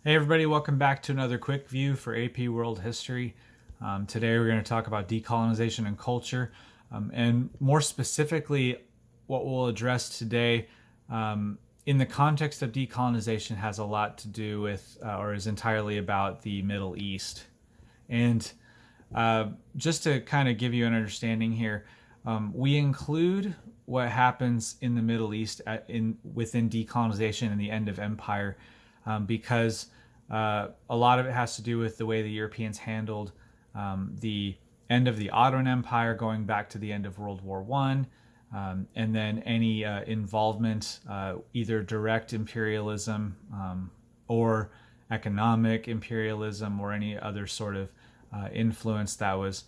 Hey everybody, welcome back to another quick view for AP World History. Today we're going to talk about decolonization and culture, and more specifically, what we'll address today in the context of decolonization has a lot to do with, or is entirely about the Middle East. And just to kind of give you an understanding here, we include what happens in the Middle East within decolonization and the end of empire, because a lot of it has to do with the way the Europeans handled the end of the Ottoman Empire, going back to the end of World War One, and then any involvement, either direct imperialism or economic imperialism, or any other sort of influence that was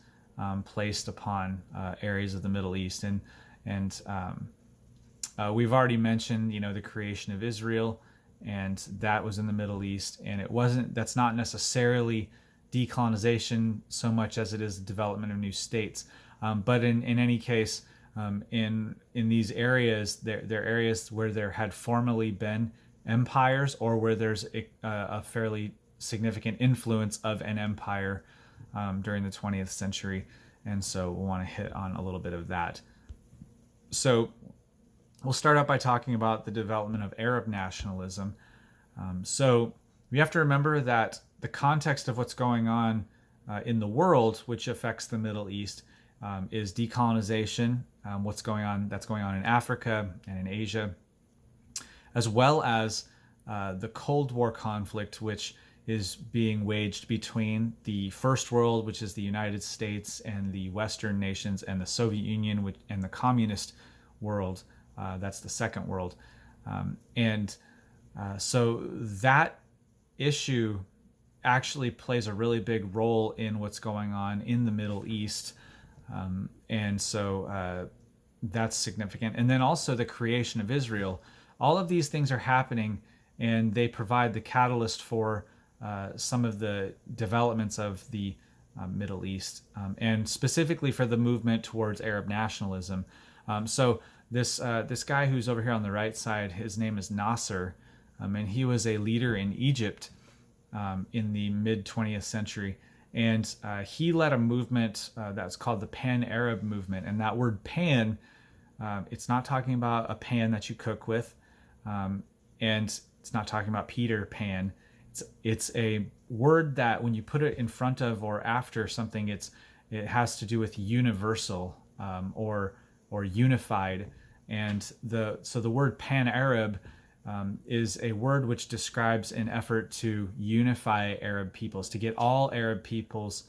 placed upon areas of the Middle East. And we've already mentioned, the creation of Israel, and that was in the Middle East. And that's not necessarily decolonization so much as it is the development of new states. But in any case, in these areas, they're areas where there had formerly been empires, or where there's a fairly significant influence of an empire during the 20th century. And so we'll want to hit on a little bit of that. So we'll start out by talking about the development of Arab nationalism. So we have to remember that the context of what's going on in the world, which affects the Middle East, is decolonization, that's going on in Africa and in Asia, as well as the Cold War conflict, which is being waged between the First World, which is the United States and the Western nations, and the Soviet Union and the communist world. That's the Second World. So that issue actually plays a really big role in what's going on in the Middle East. So that's significant. And then also the creation of Israel. All of these things are happening, and they provide the catalyst for some of the developments of the Middle East, and specifically for the movement towards Arab nationalism. So this guy who's over here on the right side, his name is Nasser, and he was a leader in Egypt in the mid 20th century, and he led a movement that's called the Pan-Arab movement. And that word "pan," it's not talking about a pan that you cook with, and it's not talking about Peter Pan. It's a word that when you put it in front of or after something, it has to do with universal, or unified. And the word Pan-Arab is a word which describes an effort to unify Arab peoples, to get all Arab peoples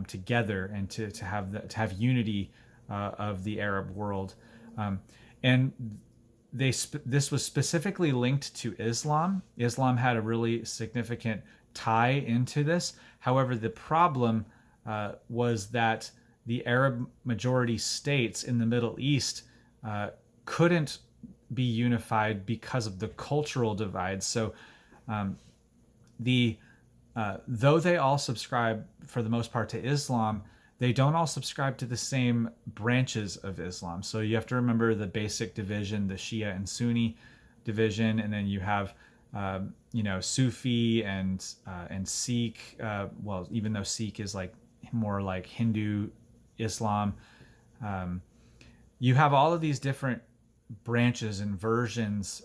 together, and to have unity of the Arab world. And this was specifically linked to Islam. Islam had a really significant tie into this. However, the problem was that the Arab majority states in the Middle East couldn't be unified because of the cultural divide. So though they all subscribe for the most part to Islam, they don't all subscribe to the same branches of Islam. So you have to remember the basic division, the Shia and Sunni division, and then you have Sufi and Sikh. Even though Sikh is more like Hindu Islam, you have all of these different branches and versions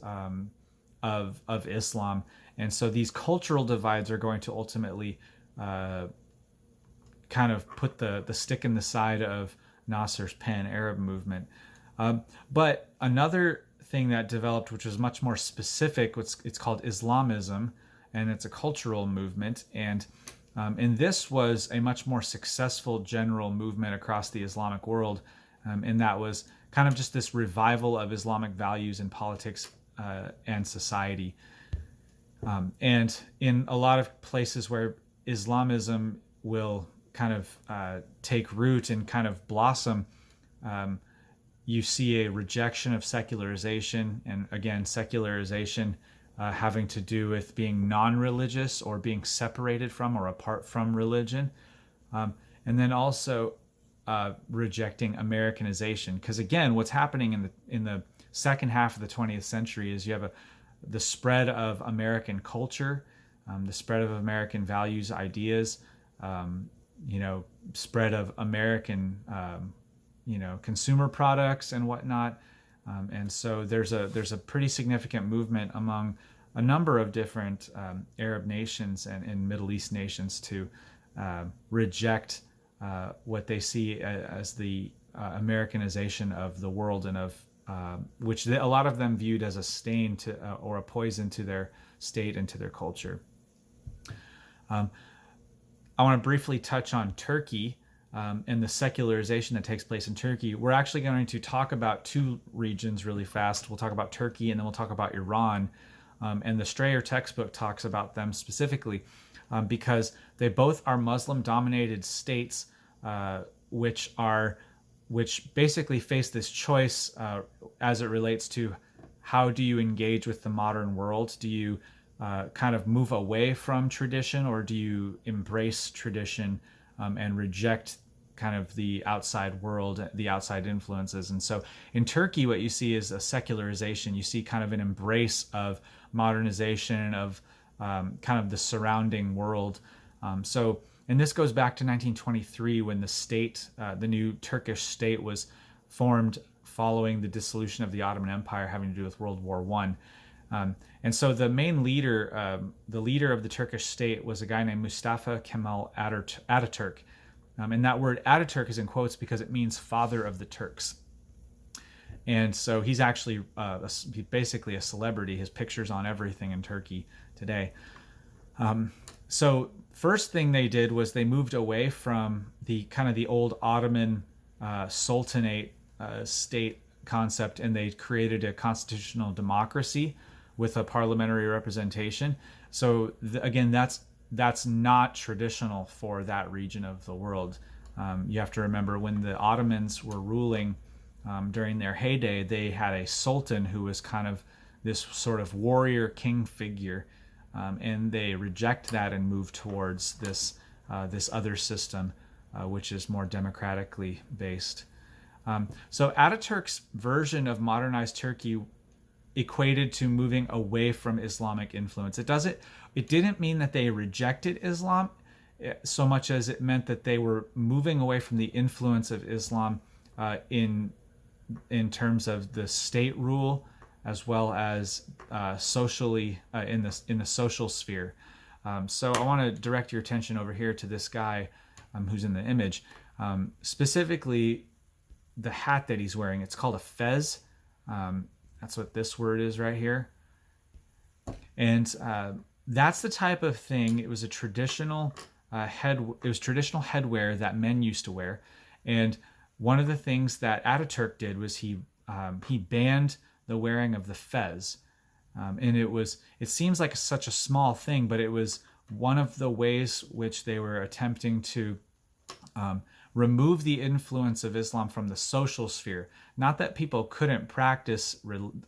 of Islam. And so these cultural divides are going to ultimately kind of put the stick in the side of Nasser's Pan-Arab movement. But another thing that developed, which was much more specific, it's called Islamism, and it's a cultural movement. And this was a much more successful general movement across the Islamic world, and that was kind of just this revival of Islamic values in politics and society. And in a lot of places where Islamism will kind of take root and kind of blossom, you see a rejection of secularization. And again, secularization having to do with being non-religious, or being separated from or apart from religion. And then also rejecting Americanization, because again, what's happening in the second half of the 20th century is you have the spread of American culture, the spread of American values, ideas, spread of American, consumer products and whatnot. And so there's a pretty significant movement among a number of different Arab nations and Middle East nations to reject what they see as the Americanization of the world, and of which a lot of them viewed as a stain to or a poison to their state and to their culture. I want to briefly touch on Turkey and the secularization that takes place in Turkey. We're actually going to talk about two regions really fast. We'll talk about Turkey, and then we'll talk about Iran. And the Strayer textbook talks about them specifically because they both are Muslim-dominated states, which basically face this choice as it relates to how do you engage with the modern world? Do you kind of move away from tradition, or do you embrace tradition and reject kind of the outside world, the outside influences? And so in Turkey, what you see is a secularization. You see kind of an embrace of modernization of kind of the surrounding world. And this goes back to 1923 when the state, the new Turkish state, was formed following the dissolution of the Ottoman Empire, having to do with World War I. And so the main leader, the leader of the Turkish state, was a guy named Mustafa Kemal Ataturk. And that word Ataturk is in quotes because it means father of the Turks. And so he's actually basically a celebrity. His picture's on everything in Turkey today. So first thing they did was they moved away from the kind of the old Ottoman sultanate state concept, and they created a constitutional democracy with a parliamentary representation. So again, that's not traditional for that region of the world. You have to remember, when the Ottomans were ruling during their heyday, they had a sultan who was kind of this sort of warrior king figure, and they reject that and move towards this other system, which is more democratically based. So Ataturk's version of modernized Turkey equated to moving away from Islamic influence. It didn't mean that they rejected Islam so much as it meant that they were moving away from the influence of Islam in terms of the state rule, as well as socially in the social sphere. So I want to direct your attention over here to this guy who's in the image, specifically the hat that he's wearing. It's called a fez. That's what this word is right here. And that's the type of thing. It was a traditional traditional headwear that men used to wear. And one of the things that Ataturk did was he banned the wearing of the fez. And it seems like such a small thing, but it was one of the ways which they were attempting to remove the influence of Islam from the social sphere. Not that people couldn't practice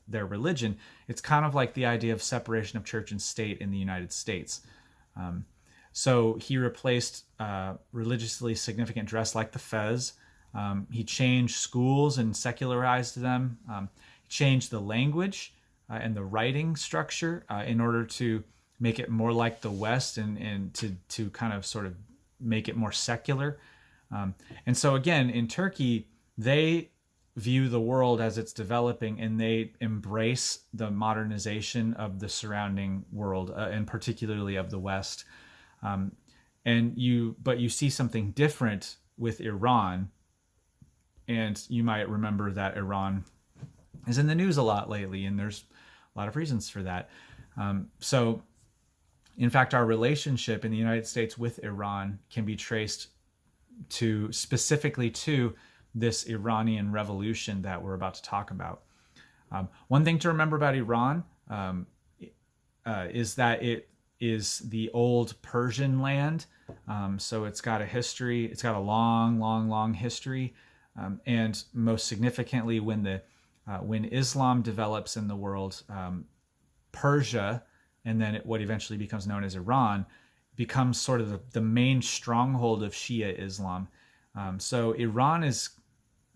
their religion. It's kind of like the idea of separation of church and state in the United States. So he replaced religiously significant dress like the fez. He changed schools and secularized them. He changed the language and the writing structure in order to make it more like the West and to kind of sort of make it more secular. And so again, in Turkey, they view the world as it's developing, and they embrace the modernization of the surrounding world, and particularly of the West. But you see something different with Iran, and you might remember that Iran is in the news a lot lately, and there's a lot of reasons for that. So, in fact, our relationship in the United States with Iran can be traced specifically to this Iranian revolution that we're about to talk about. One thing to remember about Iran is that it is the old Persian land. So it's got a history. It's got a long history. And most significantly, when Islam develops in the world, Persia, and then what eventually becomes known as Iran, becomes sort of the main stronghold of Shia Islam. So Iran is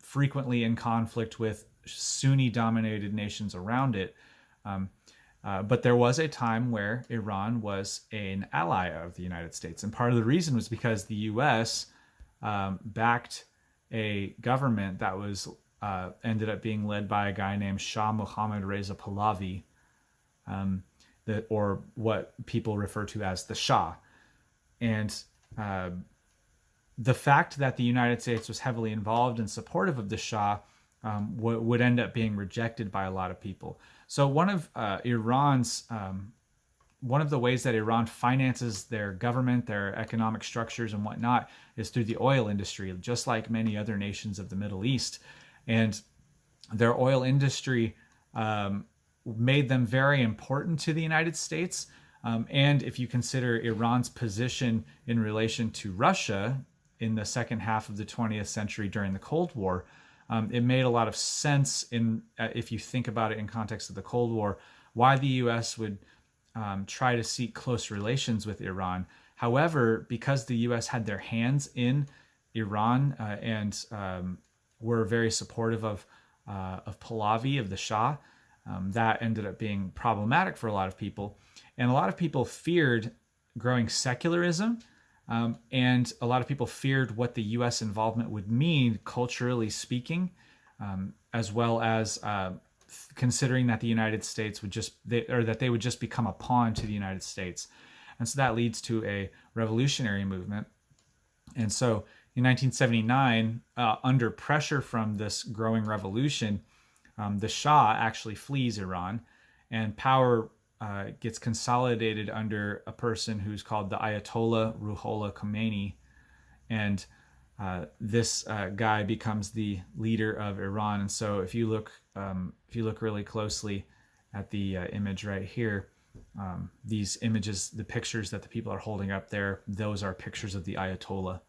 frequently in conflict with Sunni-dominated nations around it. But there was a time where Iran was an ally of the United States. And part of the reason was because the U.S. Backed a government that was ended up being led by a guy named Shah Mohammad Reza Pahlavi, or what people refer to as the Shah. And the fact that the United States was heavily involved and supportive of the Shah would end up being rejected by a lot of people. So one of the ways that Iran finances their government, their economic structures and whatnot, is through the oil industry, just like many other nations of the Middle East. And their oil industry made them very important to the United States. And if you consider Iran's position in relation to Russia in the second half of the 20th century during the Cold War, it made a lot of sense if you think about it in context of the Cold War, why the U.S. would try to seek close relations with Iran. However, because the U.S. had their hands in Iran and were very supportive of Pahlavi, of the Shah, that ended up being problematic for a lot of people. And a lot of people feared growing secularism, and a lot of people feared what the U.S. involvement would mean culturally speaking, as well as considering that the United States would that they would just become a pawn to the United States. And so that leads to a revolutionary movement. And so in 1979, under pressure from this growing revolution, the Shah actually flees Iran, and power gets consolidated under a person who's called the Ayatollah Ruhollah Khomeini. And this guy becomes the leader of Iran. And so if you look really closely at the image right here, these images, the pictures that the people are holding up there, those are pictures of the Ayatollah.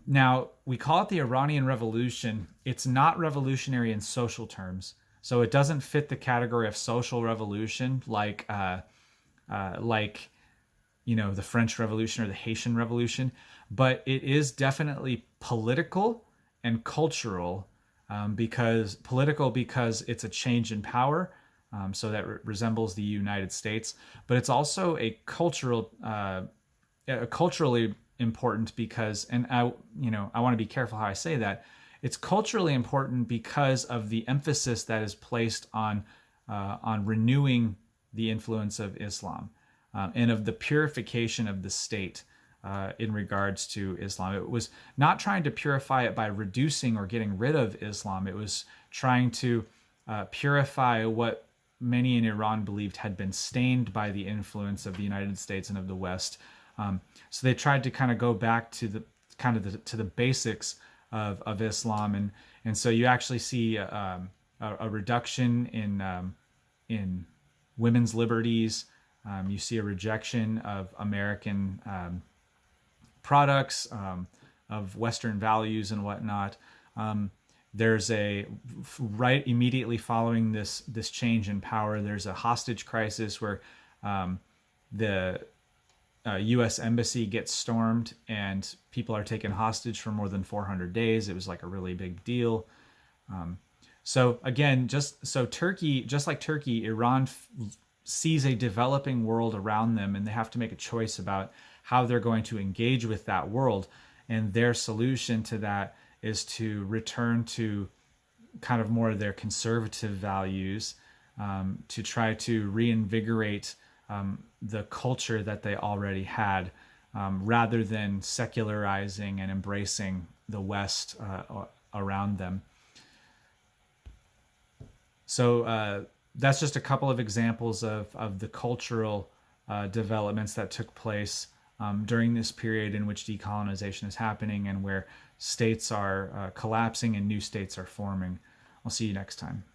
Now, we call it the Iranian Revolution. It's not revolutionary in social terms. So it doesn't fit the category of social revolution like the French Revolution or the Haitian Revolution, but it is definitely political and cultural, because it's a change in power, so that resembles the United States, but it's also a culturally important because, and I want to be careful how I say that. It's culturally important because of the emphasis that is placed on renewing the influence of Islam, and of the purification of the state in regards to Islam. It was not trying to purify it by reducing or getting rid of Islam. It was trying to purify what many in Iran believed had been stained by the influence of the United States and of the West. So they tried to kind of go back to the basics of Islam, and so you actually see a reduction in women's liberties. You see a rejection of American products, of Western values and whatnot. There's right immediately following this change in power, there's a hostage crisis where the U.S. embassy gets stormed and people are taken hostage for more than 400 days. It was like a really big deal. So again, just like Turkey, Iran sees a developing world around them, and they have to make a choice about how they're going to engage with that world. And their solution to that is to return to kind of more of their conservative values, to try to reinvigorate the culture that they already had, rather than secularizing and embracing the West around them. So that's just a couple of examples of the cultural developments that took place during this period in which decolonization is happening, and where states are collapsing and new states are forming. I'll see you next time.